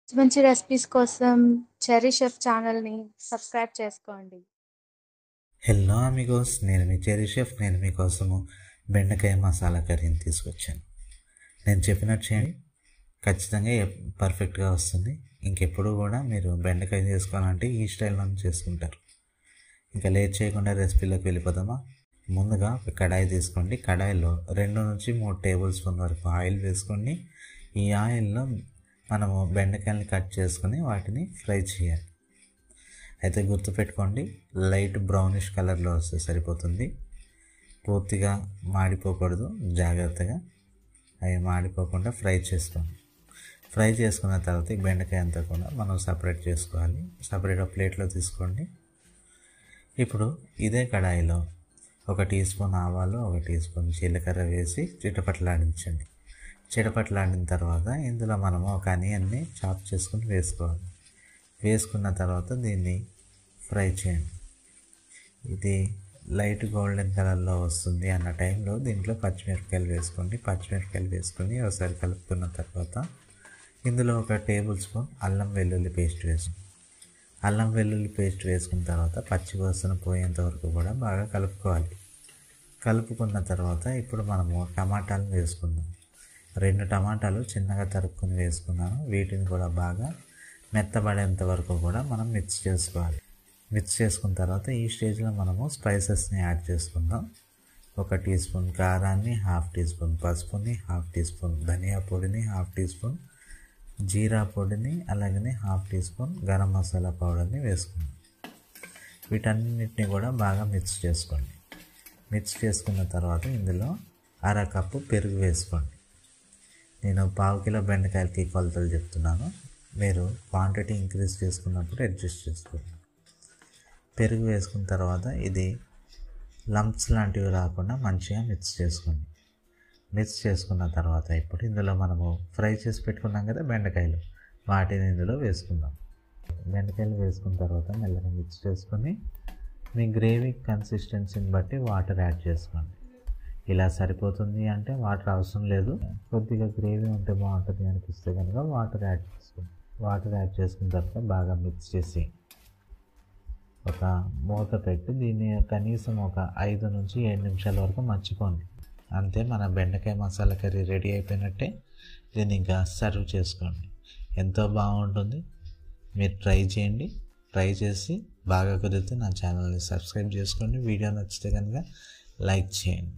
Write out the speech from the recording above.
మంచి రెసిపీస్ కోసం cherry chef ఛానల్‌ని సబ్స్క్రైబ్ చేసుకోండి. హలో అమిగోస్, నేను మీ చెర్రీ షెఫ్. నేను మీకోసము బెండకాయ మసాలా కర్రీని తీసుకొచ్చాను. నేను చెప్పినట్టు చేయండి, ఖచ్చితంగా పర్ఫెక్ట్గా వస్తుంది. ఇంకెప్పుడు కూడా మీరు బెండకాయ చేసుకోవాలంటే ఈ స్టైల్లోనే చేసుకుంటారు. ఇంకా లేట్ చేయకుండా రెసిపీలోకి వెళ్ళిపోదామా? ముందుగా ఒక కడాయి తీసుకోండి. కడాయిలో 2 నుంచి 3 టేబుల్ స్పూన్ వరకు ఆయిల్ వేసుకోండి. ఈ ఆయిల్లో మనము బెండకాయలని కట్ చేసుకొని వాటిని ఫ్రై చేయాలి. అయితే గుర్తుపెట్టుకోండి, లైట్ బ్రౌనిష్ కలర్లో వస్తే సరిపోతుంది. పూర్తిగా మాడిపోకూడదు. జాగ్రత్తగా అవి మాడిపోకుండా ఫ్రై చేసుకోండి. ఫ్రై చేసుకున్న తర్వాత ఈ బెండకాయ అంతా కూడా మనం సపరేట్ చేసుకోవాలి. సపరేట్గా ప్లేట్లో తీసుకోండి. ఇప్పుడు ఇదే కడాయిలో 1 టీ స్పూన్ ఆవాలు, 1 టీ స్పూన్ జీలకర్ర వేసి చిటపట్లాడించండి. చిటపట్లాడిన తర్వాత ఇందులో మనము ఒక ఆనియన్ని చాప్ చేసుకుని వేసుకోవాలి. వేసుకున్న తర్వాత దీన్ని ఫ్రై చేయండి. ఇది లైట్ గోల్డెన్ కలర్లో వస్తుంది అన్న టైంలో దీంట్లో పచ్చిమిరపకాయలు వేసుకోండి. పచ్చిమిరపకాయలు వేసుకొని ఒకసారి కలుపుకున్న తర్వాత ఇందులో 1 టేబుల్ స్పూన్ అల్లం వెల్లుల్లి పేస్ట్ వేసుకోండి. అల్లం వెల్లుల్లి పేస్ట్ వేసుకున్న తర్వాత పచ్చి వాసన పోయేంత వరకు కూడా బాగా కలుపుకోవాలి. కలుపుకున్న తర్వాత ఇప్పుడు మనము టమాటాలు వేసుకుందాం. 2 టమాటాలు చిన్నగా తరుక్కుని వేసుకున్నాను. వీటిని కూడా బాగా మెత్తబడేంత వరకు కూడా మనం మిక్స్ చేసుకోవాలి. మిక్స్ చేసుకున్న తర్వాత ఈ స్టేజ్లో మనము స్పైసెస్ని యాడ్ చేసుకుందాం. 1 టీ స్పూన్ కారాన్ని, 1/2 టీ స్పూన్ పసుపుని, 1/2 టీ స్పూన్ ధనియా పొడిని, 1/2 టీ స్పూన్ జీరా పొడిని, అలాగనే 1/2 టీ స్పూన్ గరం మసాలా పౌడర్ని వేసుకుందాం. వీటన్నిటిని కూడా బాగా మిక్స్ చేసుకోండి. మిక్స్ చేసుకున్న తర్వాత ఇందులో 1/2 కప్పు పెరుగు వేసుకోండి. నేను 1/2 కిలో బెండకాయలకి కొలతలు చెప్తున్నాను. మీరు క్వాంటిటీ ఇంక్రీజ్ చేసుకున్నప్పుడు అడ్జస్ట్ చేసుకోండి. పెరుగు వేసుకున్న తర్వాత ఇది లంప్స్ లాంటివి రాకుండా మంచిగా మిక్స్ చేసుకోండి. మిక్స్ చేసుకున్న తర్వాత ఇప్పుడు ఇందులో మనము ఫ్రై చేసి పెట్టుకున్నాం కదా బెండకాయలు, వాటిని ఇందులో వేసుకుందాం. బెండకాయలు వేసుకున్న తర్వాత మెల్లగా మిక్స్ చేసుకొని మీ గ్రేవీ కన్సిస్టెన్సీని బట్టి వాటర్ యాడ్ చేసుకోండి. ఇలా సరిపోతుంది అంటే వాటర్ అవసరం లేదు. కొద్దిగా గ్రేవీ ఉంటే బాగుంటుంది అనిపిస్తే కనుక వాటర్ యాడ్ చేసుకోండి. వాటర్ యాడ్ చేసుకున్న తర్వాత బాగా మిక్స్ చేసి ఒక మూత పెట్టి దీన్ని కనీసం ఒక 5 నుంచి 7 నిమిషాల వరకు మర్చిపోండి. అంతే, మన బెండకాయ మసాలా కర్రీ రెడీ అయిపోయినట్టే. దీన్ని ఇంకా సర్వ్ చేసుకోండి. ఎంతో బాగుంటుంది. మీరు ట్రై చేయండి. ట్రై చేసి బాగా కుదిరితే నా ఛానల్ని సబ్స్క్రైబ్ చేసుకోండి. వీడియో నచ్చితే కనుక లైక్ చేయండి.